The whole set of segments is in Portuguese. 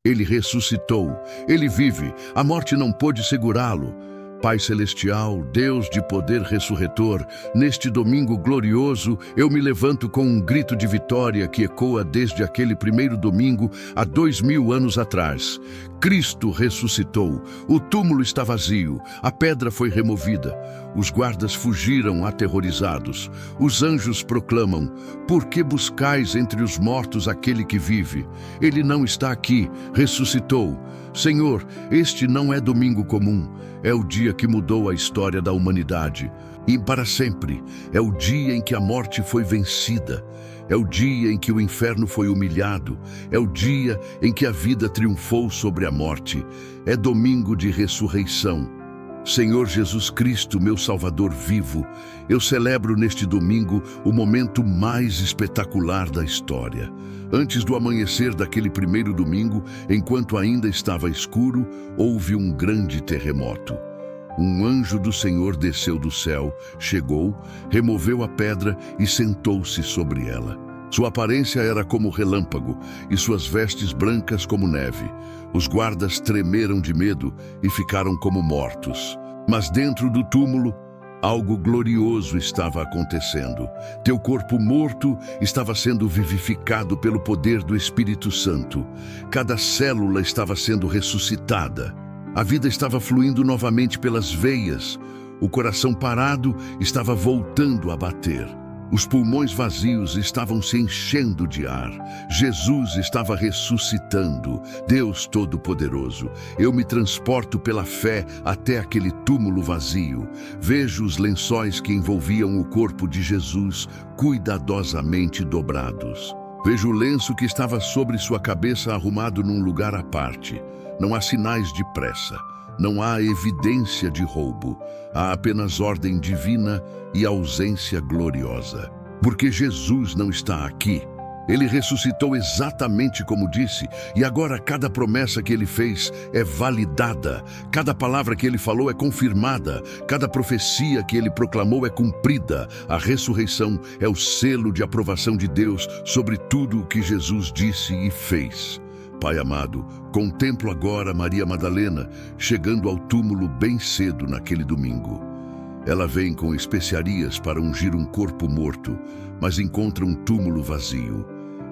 Ele ressuscitou, ele vive, a morte não pôde segurá-lo. Pai Celestial, Deus de poder ressurretor, neste domingo glorioso, eu me levanto com um grito de vitória que ecoa desde aquele primeiro domingo há 2000 anos atrás. Cristo ressuscitou, o túmulo está vazio, a pedra foi removida, os guardas fugiram aterrorizados, os anjos proclamam: por que buscais entre os mortos aquele que vive? Ele não está aqui, ressuscitou. Senhor, este não é domingo comum, é o dia que mudou a história da humanidade. E para sempre, é o dia em que a morte foi vencida, é o dia em que o inferno foi humilhado, é o dia em que a vida triunfou sobre a morte, é domingo de ressurreição. Senhor Jesus Cristo, meu Salvador vivo, eu celebro neste domingo o momento mais espetacular da história. Antes do amanhecer daquele primeiro domingo, enquanto ainda estava escuro, houve um grande terremoto. Um anjo do Senhor desceu do céu, chegou, removeu a pedra e sentou-se sobre ela. Sua aparência era como relâmpago e suas vestes brancas como neve. Os guardas tremeram de medo e ficaram como mortos. Mas dentro do túmulo, algo glorioso estava acontecendo. Teu corpo morto estava sendo vivificado pelo poder do Espírito Santo. Cada célula estava sendo ressuscitada. A vida estava fluindo novamente pelas veias. O coração parado estava voltando a bater. Os pulmões vazios estavam se enchendo de ar. Jesus estava ressuscitando. Deus Todo-Poderoso, eu me transporto pela fé até aquele túmulo vazio. Vejo os lençóis que envolviam o corpo de Jesus cuidadosamente dobrados. Vejo o lenço que estava sobre sua cabeça arrumado num lugar à parte. Não há sinais de pressa. Não há evidência de roubo, há apenas ordem divina e ausência gloriosa. Porque Jesus não está aqui. Ele ressuscitou exatamente como disse, e agora cada promessa que ele fez é validada, cada palavra que ele falou é confirmada, cada profecia que ele proclamou é cumprida. A ressurreição é o selo de aprovação de Deus sobre tudo o que Jesus disse e fez. Pai amado, contemplo agora Maria Madalena chegando ao túmulo bem cedo naquele domingo. Ela vem com especiarias para ungir um corpo morto, mas encontra um túmulo vazio.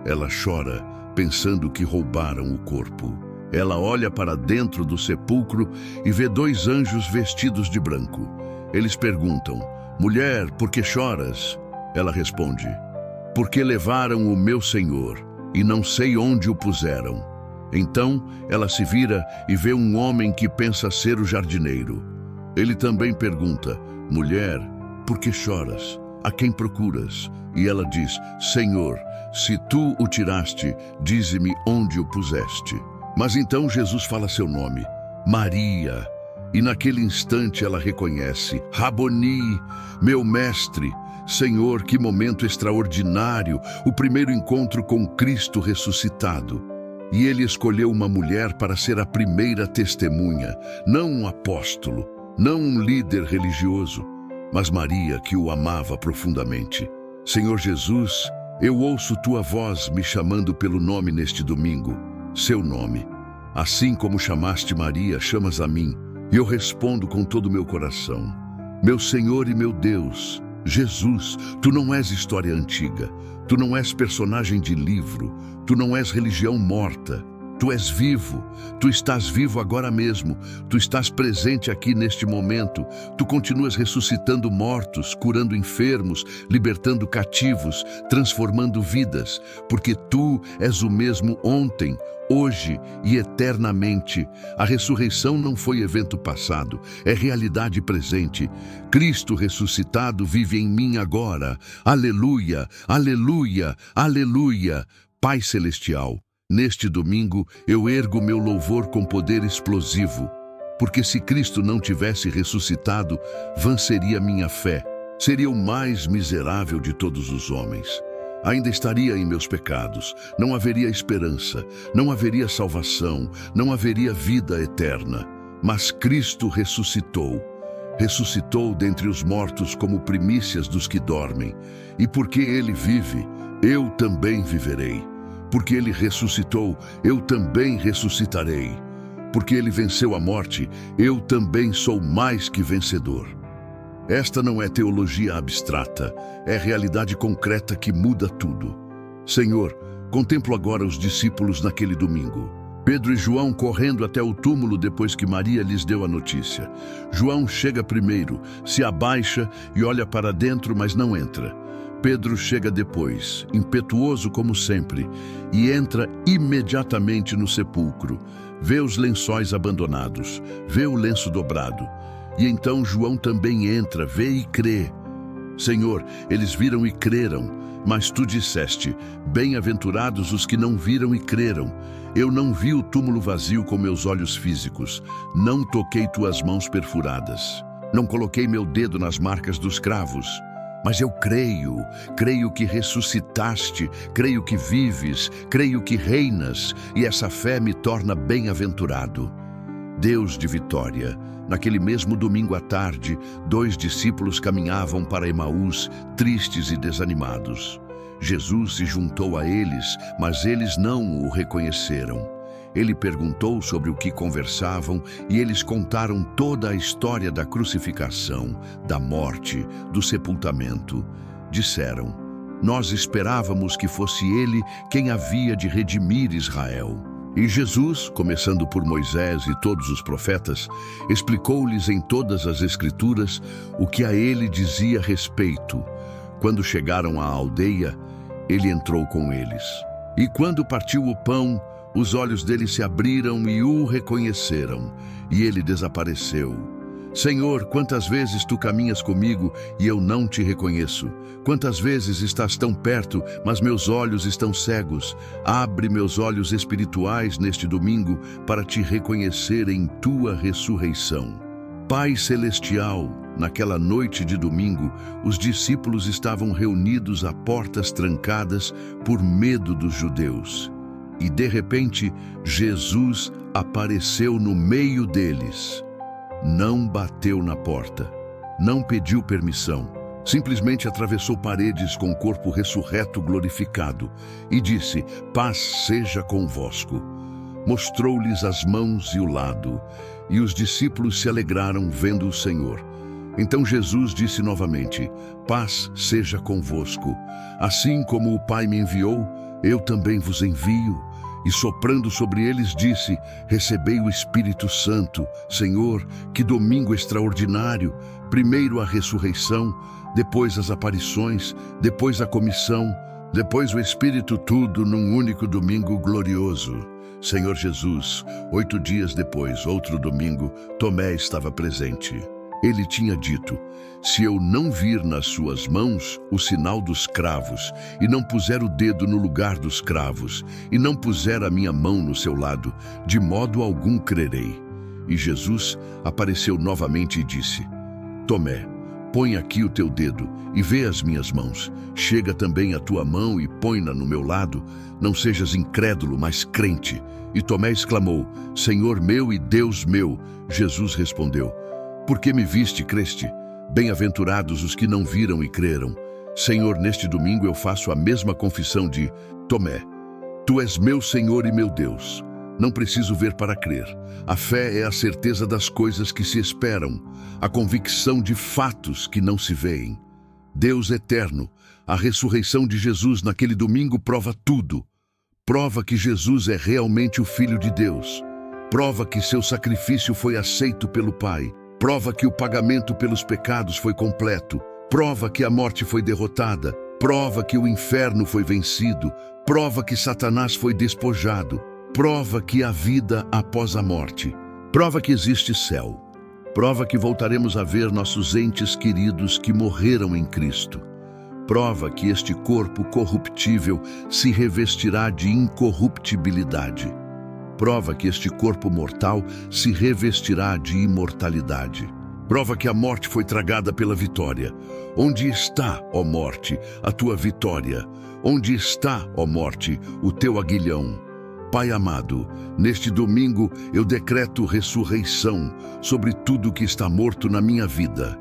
Ela chora, pensando que roubaram o corpo. Ela olha para dentro do sepulcro e vê 2 anjos vestidos de branco. Eles perguntam: mulher, por que choras? Ela responde: porque levaram o meu Senhor e não sei onde o puseram. Então ela se vira e vê um homem que pensa ser o jardineiro. Ele também pergunta: mulher, por que choras? A quem procuras? E ela diz: Senhor, se tu o tiraste, dize-me onde o puseste. Mas então Jesus fala seu nome: Maria. E naquele instante ela reconhece: Raboni, meu mestre. Senhor, que momento extraordinário, o primeiro encontro com Cristo ressuscitado. E ele escolheu uma mulher para ser a primeira testemunha, não um apóstolo, não um líder religioso, mas Maria, que o amava profundamente. Senhor Jesus, eu ouço tua voz me chamando pelo nome neste domingo, seu nome. Assim como chamaste Maria, chamas a mim, e eu respondo com todo o meu coração: meu Senhor e meu Deus. Jesus, tu não és história antiga, tu não és personagem de livro, tu não és religião morta, tu és vivo, tu estás vivo agora mesmo, tu estás presente aqui neste momento, tu continuas ressuscitando mortos, curando enfermos, libertando cativos, transformando vidas, porque tu és o mesmo ontem, hoje e eternamente. A ressurreição não foi evento passado, é realidade presente. Cristo ressuscitado vive em mim agora. Aleluia, aleluia, aleluia. Pai Celestial, neste domingo eu ergo meu louvor com poder explosivo, porque se Cristo não tivesse ressuscitado, vã seria minha fé, seria o mais miserável de todos os homens. Ainda estaria em meus pecados, não haveria esperança, não haveria salvação, não haveria vida eterna. Mas Cristo ressuscitou. Ressuscitou dentre os mortos como primícias dos que dormem. E porque Ele vive, eu também viverei. Porque ele ressuscitou, eu também ressuscitarei. Porque ele venceu a morte, eu também sou mais que vencedor. Esta não é teologia abstrata, é realidade concreta que muda tudo. Senhor, contemplo agora os discípulos naquele domingo. Pedro e João correndo até o túmulo depois que Maria lhes deu a notícia. João chega primeiro, se abaixa e olha para dentro, mas não entra. Pedro chega depois, impetuoso como sempre, e entra imediatamente no sepulcro. Vê os lençóis abandonados, vê o lenço dobrado. E então João também entra, vê e crê. Senhor, eles viram e creram, mas tu disseste, bem-aventurados os que não viram e creram. Eu não vi o túmulo vazio com meus olhos físicos, não toquei tuas mãos perfuradas, não coloquei meu dedo nas marcas dos cravos. Mas eu creio que ressuscitaste, creio que vives, creio que reinas, e essa fé me torna bem-aventurado. Deus de vitória, naquele mesmo domingo à tarde, 2 discípulos caminhavam para Emaús, tristes e desanimados. Jesus se juntou a eles, mas eles não o reconheceram. Ele perguntou sobre o que conversavam e eles contaram toda a história da crucificação, da morte, do sepultamento. Disseram, nós esperávamos que fosse ele quem havia de redimir Israel. E Jesus, começando por Moisés e todos os profetas, explicou-lhes em todas as Escrituras o que a ele dizia respeito. Quando chegaram à aldeia, ele entrou com eles. E quando partiu o pão, os olhos dele se abriram e o reconheceram, e ele desapareceu. Senhor, quantas vezes tu caminhas comigo e eu não te reconheço? Quantas vezes estás tão perto, mas meus olhos estão cegos? Abre meus olhos espirituais neste domingo para te reconhecer em tua ressurreição. Pai Celestial, naquela noite de domingo, os discípulos estavam reunidos a portas trancadas por medo dos judeus. E de repente, Jesus apareceu no meio deles. Não bateu na porta, não pediu permissão, simplesmente atravessou paredes com o corpo ressurreto glorificado e disse, paz seja convosco. Mostrou-lhes as mãos e o lado, e os discípulos se alegraram vendo o Senhor. Então Jesus disse novamente, paz seja convosco. Assim como o Pai me enviou, eu também vos envio. E soprando sobre eles disse, recebei o Espírito Santo. Senhor, que domingo extraordinário! Primeiro a ressurreição, depois as aparições, depois a comissão, depois o Espírito, tudo num único domingo glorioso. Senhor Jesus, 8 dias depois, outro domingo, Tomé estava presente. Ele tinha dito, se eu não vir nas suas mãos o sinal dos cravos, e não puser o dedo no lugar dos cravos, e não puser a minha mão no seu lado, de modo algum crerei. E Jesus apareceu novamente e disse, Tomé, põe aqui o teu dedo e vê as minhas mãos. Chega também a tua mão e põe-na no meu lado. Não sejas incrédulo, mas crente. E Tomé exclamou, Senhor meu e Deus meu. Jesus respondeu, porque me viste, creste? Bem-aventurados os que não viram e creram. Senhor, neste domingo eu faço a mesma confissão de Tomé. Tu és meu Senhor e meu Deus. Não preciso ver para crer. A fé é a certeza das coisas que se esperam, a convicção de fatos que não se veem. Deus eterno, a ressurreição de Jesus naquele domingo prova tudo. Prova que Jesus é realmente o Filho de Deus. Prova que seu sacrifício foi aceito pelo Pai. Prova que o pagamento pelos pecados foi completo. Prova que a morte foi derrotada. Prova que o inferno foi vencido. Prova que Satanás foi despojado. Prova que há vida após a morte. Prova que existe céu. Prova que voltaremos a ver nossos entes queridos que morreram em Cristo. Prova que este corpo corruptível se revestirá de incorruptibilidade. Prova que este corpo mortal se revestirá de imortalidade. Prova que a morte foi tragada pela vitória. Onde está, ó morte, a tua vitória? Onde está, ó morte, o teu aguilhão? Pai amado, neste domingo eu decreto ressurreição sobre tudo que está morto na minha vida.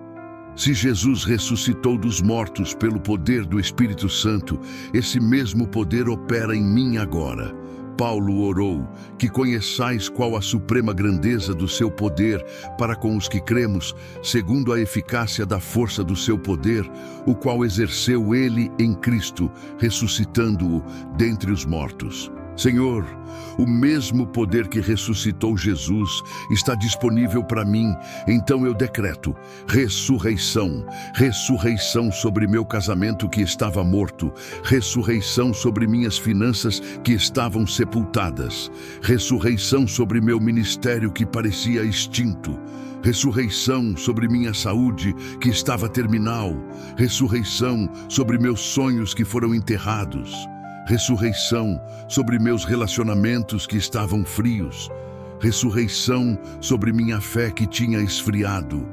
Se Jesus ressuscitou dos mortos pelo poder do Espírito Santo, esse mesmo poder opera em mim agora. Paulo orou que conheçais qual a suprema grandeza do seu poder para com os que cremos, segundo a eficácia da força do seu poder, o qual exerceu ele em Cristo, ressuscitando-o dentre os mortos. Senhor, o mesmo poder que ressuscitou Jesus está disponível para mim, então eu decreto ressurreição, ressurreição sobre meu casamento que estava morto, ressurreição sobre minhas finanças que estavam sepultadas, ressurreição sobre meu ministério que parecia extinto, ressurreição sobre minha saúde que estava terminal, ressurreição sobre meus sonhos que foram enterrados, ressurreição sobre meus relacionamentos que estavam frios, ressurreição sobre minha fé que tinha esfriado,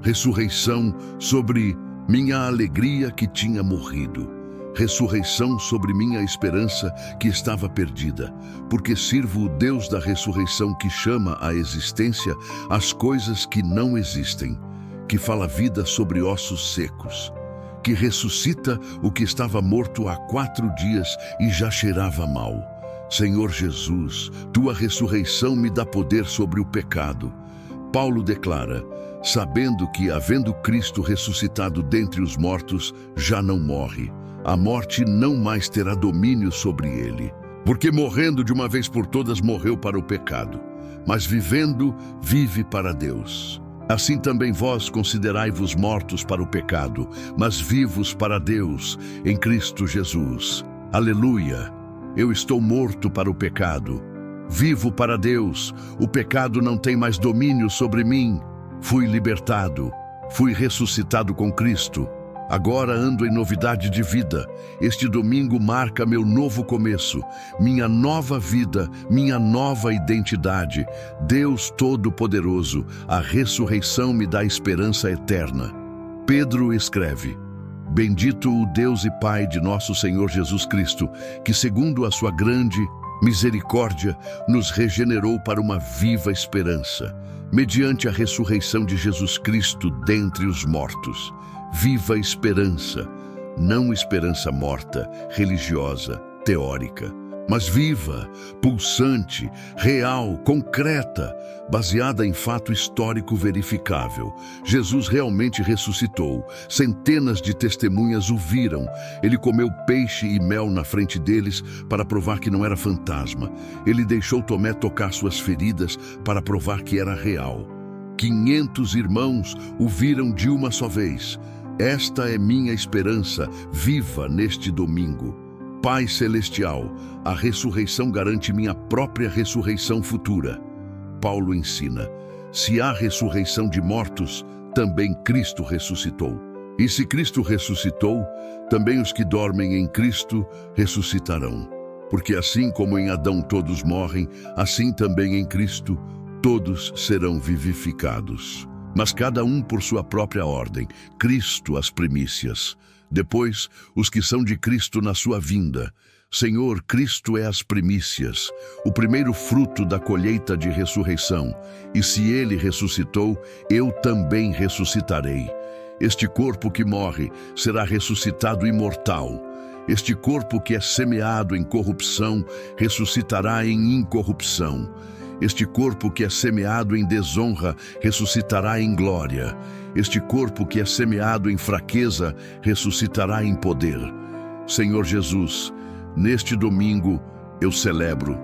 ressurreição sobre minha alegria que tinha morrido, ressurreição sobre minha esperança que estava perdida, porque sirvo o Deus da ressurreição que chama à existência as coisas que não existem, que fala vida sobre ossos secos, que ressuscita o que estava morto há 4 dias e já cheirava mal. Senhor Jesus, tua ressurreição me dá poder sobre o pecado. Paulo declara, sabendo que, havendo Cristo ressuscitado dentre os mortos, já não morre. A morte não mais terá domínio sobre ele. Porque morrendo de uma vez por todas morreu para o pecado, mas vivendo, vive para Deus. Assim também vós considerai-vos mortos para o pecado, mas vivos para Deus, em Cristo Jesus. Aleluia! Eu estou morto para o pecado. Vivo para Deus. O pecado não tem mais domínio sobre mim. Fui libertado. Fui ressuscitado com Cristo. Agora ando em novidade de vida. Este domingo marca meu novo começo, minha nova vida, minha nova identidade. Deus Todo-Poderoso, a ressurreição me dá esperança eterna. Pedro escreve, bendito o Deus e Pai de nosso Senhor Jesus Cristo, que segundo a sua grande misericórdia nos regenerou para uma viva esperança, mediante a ressurreição de Jesus Cristo dentre os mortos. Viva esperança, não esperança morta, religiosa, teórica, mas viva, pulsante, real, concreta, baseada em fato histórico verificável. Jesus realmente ressuscitou, centenas de testemunhas o viram. Ele comeu peixe e mel na frente deles para provar que não era fantasma. Ele deixou Tomé tocar suas feridas para provar que era real. 500 irmãos o viram de uma só vez. Esta é minha esperança viva neste domingo. Pai Celestial, a ressurreição garante minha própria ressurreição futura. Paulo ensina, se há ressurreição de mortos, também Cristo ressuscitou. E se Cristo ressuscitou, também os que dormem em Cristo ressuscitarão. Porque assim como em Adão todos morrem, assim também em Cristo todos serão vivificados. Mas cada um por sua própria ordem, Cristo as primícias. Depois, os que são de Cristo na sua vinda. Senhor, Cristo é as primícias, o primeiro fruto da colheita de ressurreição. E se Ele ressuscitou, eu também ressuscitarei. Este corpo que morre será ressuscitado imortal. Este corpo que é semeado em corrupção ressuscitará em incorrupção. Este corpo que é semeado em desonra ressuscitará em glória. Este corpo que é semeado em fraqueza ressuscitará em poder. Senhor Jesus, neste domingo eu celebro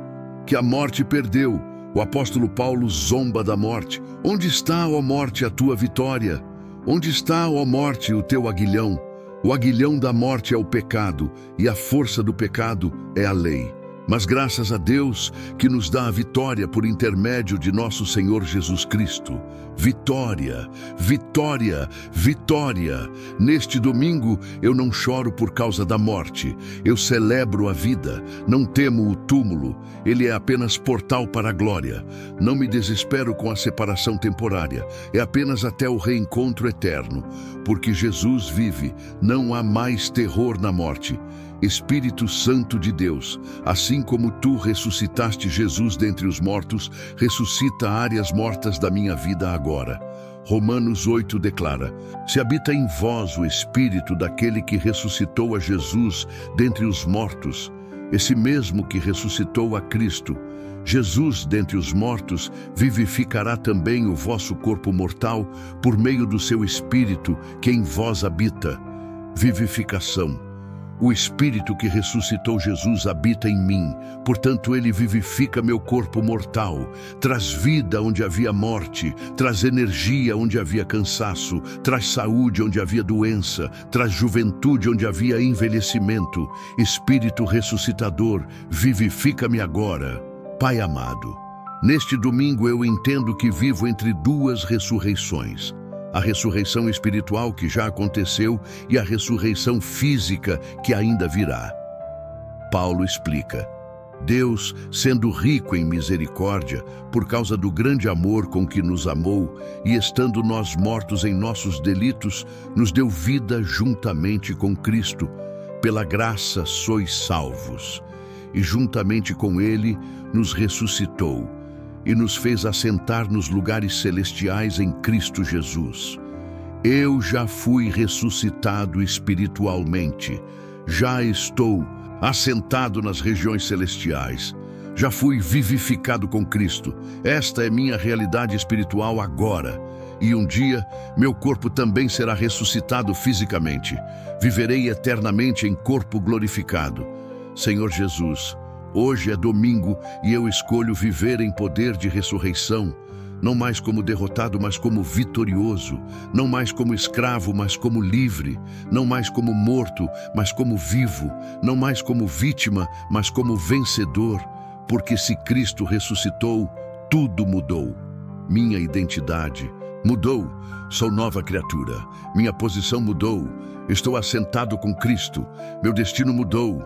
que a morte perdeu. O apóstolo Paulo zomba da morte. Onde está, ó morte, a tua vitória? Onde está, ó morte, o teu aguilhão? O aguilhão da morte é o pecado, e a força do pecado é a lei. Mas graças a Deus que nos dá a vitória por intermédio de nosso Senhor Jesus Cristo. Vitória, vitória, vitória. Neste domingo eu não choro por causa da morte. Eu celebro a vida, não temo o túmulo. Ele é apenas portal para a glória. Não me desespero com a separação temporária. É apenas até o reencontro eterno. Porque Jesus vive, não há mais terror na morte. Espírito Santo de Deus, assim como tu ressuscitaste Jesus dentre os mortos, ressuscita áreas mortas da minha vida agora. Romanos 8 declara: se habita em vós o Espírito daquele que ressuscitou a Jesus dentre os mortos, esse mesmo que ressuscitou a Cristo, Jesus dentre os mortos, vivificará também o vosso corpo mortal por meio do seu Espírito que em vós habita. Vivificação. O Espírito que ressuscitou Jesus habita em mim, portanto ele vivifica meu corpo mortal, traz vida onde havia morte, traz energia onde havia cansaço, traz saúde onde havia doença, traz juventude onde havia envelhecimento. Espírito ressuscitador, vivifica-me agora. Pai amado, neste domingo eu entendo que vivo entre duas ressurreições. A ressurreição espiritual que já aconteceu e a ressurreição física que ainda virá. Paulo explica: Deus, sendo rico em misericórdia, por causa do grande amor com que nos amou, e estando nós mortos em nossos delitos, nos deu vida juntamente com Cristo. Pela graça sois salvos. E juntamente com Ele nos ressuscitou e nos fez assentar nos lugares celestiais em Cristo Jesus. Eu já fui ressuscitado espiritualmente, já estou assentado nas regiões celestiais, já fui vivificado com Cristo. Esta é minha realidade espiritual agora. E um dia, meu corpo também será ressuscitado fisicamente. Viverei eternamente em corpo glorificado. Senhor Jesus, hoje é domingo e eu escolho viver em poder de ressurreição, não mais como derrotado, mas como vitorioso, não mais como escravo, mas como livre, não mais como morto, mas como vivo, não mais como vítima, mas como vencedor, porque se Cristo ressuscitou, tudo mudou. Minha identidade mudou, sou nova criatura, minha posição mudou, estou assentado com Cristo, meu destino mudou,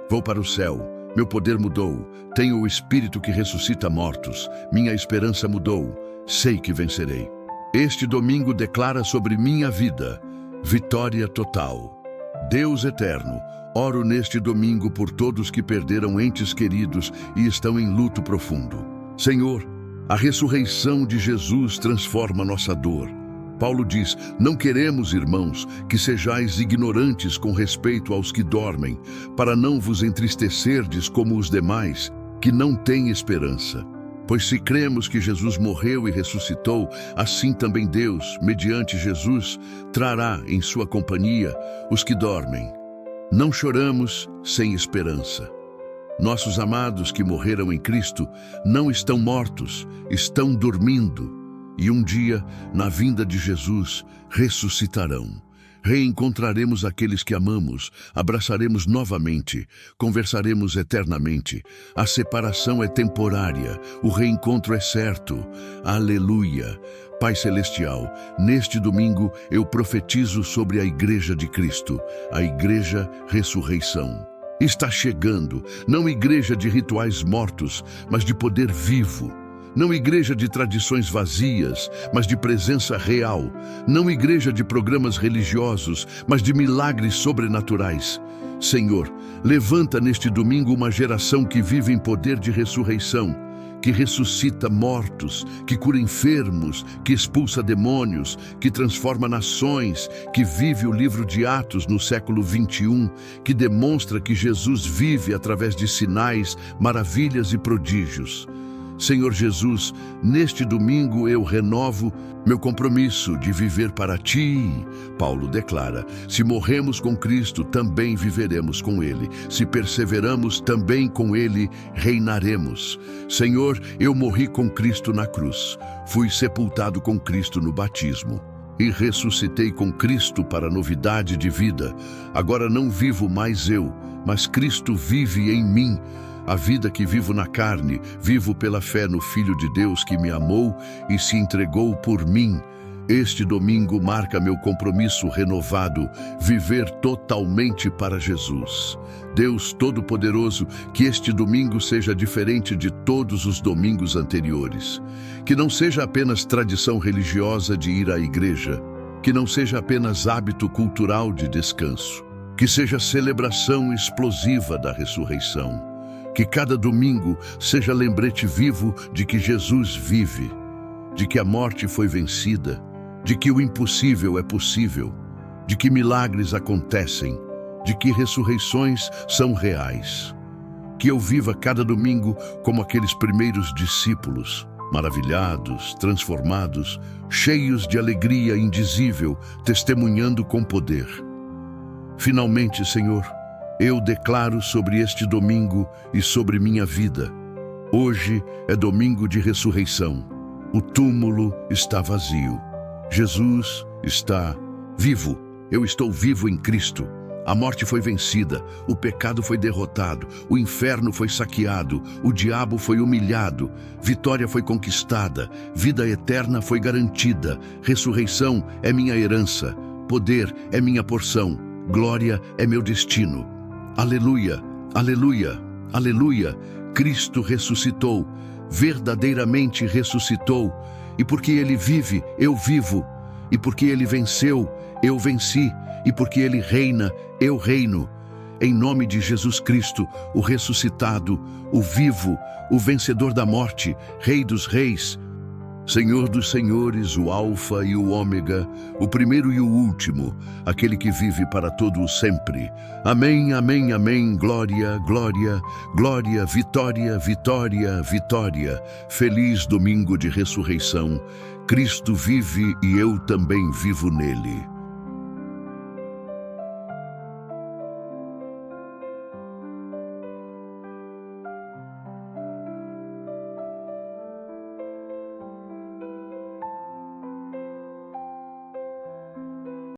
vou para o céu. Meu poder mudou, tenho o Espírito que ressuscita mortos, minha esperança mudou, sei que vencerei. Este domingo declara sobre minha vida, vitória total. Deus eterno, oro neste domingo por todos que perderam entes queridos e estão em luto profundo. Senhor, a ressurreição de Jesus transforma nossa dor. Paulo diz: não queremos, irmãos, que sejais ignorantes com respeito aos que dormem, para não vos entristecerdes como os demais, que não têm esperança. Pois se cremos que Jesus morreu e ressuscitou, assim também Deus, mediante Jesus, trará em sua companhia os que dormem. Não choramos sem esperança. Nossos amados que morreram em Cristo não estão mortos, estão dormindo. E um dia, na vinda de Jesus, ressuscitarão. Reencontraremos aqueles que amamos, abraçaremos novamente, conversaremos eternamente. A separação é temporária, o reencontro é certo. Aleluia! Pai Celestial, neste domingo eu profetizo sobre a Igreja de Cristo, a Igreja Ressurreição. Está chegando, não igreja de rituais mortos, mas de poder vivo. Não igreja de tradições vazias, mas de presença real. Não igreja de programas religiosos, mas de milagres sobrenaturais. Senhor, levanta neste domingo uma geração que vive em poder de ressurreição, que ressuscita mortos, que cura enfermos, que expulsa demônios, que transforma nações, que vive o livro de Atos no século 21, que demonstra que Jesus vive através de sinais, maravilhas e prodígios. Senhor Jesus, neste domingo eu renovo meu compromisso de viver para Ti. Paulo declara: se morremos com Cristo, também viveremos com Ele. Se perseveramos, também com Ele reinaremos. Senhor, eu morri com Cristo na cruz. Fui sepultado com Cristo no batismo. E ressuscitei com Cristo para novidade de vida. Agora não vivo mais eu, mas Cristo vive em mim. A vida que vivo na carne, vivo pela fé no Filho de Deus que me amou e se entregou por mim. Este domingo marca meu compromisso renovado, viver totalmente para Jesus. Deus Todo-Poderoso, que este domingo seja diferente de todos os domingos anteriores. Que não seja apenas tradição religiosa de ir à igreja, que não seja apenas hábito cultural de descanso. Que seja celebração explosiva da ressurreição. Que cada domingo seja lembrete vivo de que Jesus vive, de que a morte foi vencida, de que o impossível é possível, de que milagres acontecem, de que ressurreições são reais. Que eu viva cada domingo como aqueles primeiros discípulos, maravilhados, transformados, cheios de alegria indizível, testemunhando com poder. Finalmente, Senhor, eu declaro sobre este domingo e sobre minha vida. Hoje é domingo de ressurreição. O túmulo está vazio. Jesus está vivo. Eu estou vivo em Cristo. A morte foi vencida, o pecado foi derrotado, o inferno foi saqueado, o diabo foi humilhado, vitória foi conquistada, vida eterna foi garantida, ressurreição é minha herança, poder é minha porção, glória é meu destino. Aleluia, aleluia, aleluia, Cristo ressuscitou, verdadeiramente ressuscitou, e porque Ele vive, eu vivo, e porque Ele venceu, eu venci, e porque Ele reina, eu reino. Em nome de Jesus Cristo, o ressuscitado, o vivo, o vencedor da morte, Rei dos reis, Senhor dos senhores, o Alfa e o Ômega, o primeiro e o último, aquele que vive para todo o sempre. Amém, amém, amém, glória, glória, glória, vitória, vitória, vitória. Feliz domingo de ressurreição. Cristo vive e eu também vivo nele.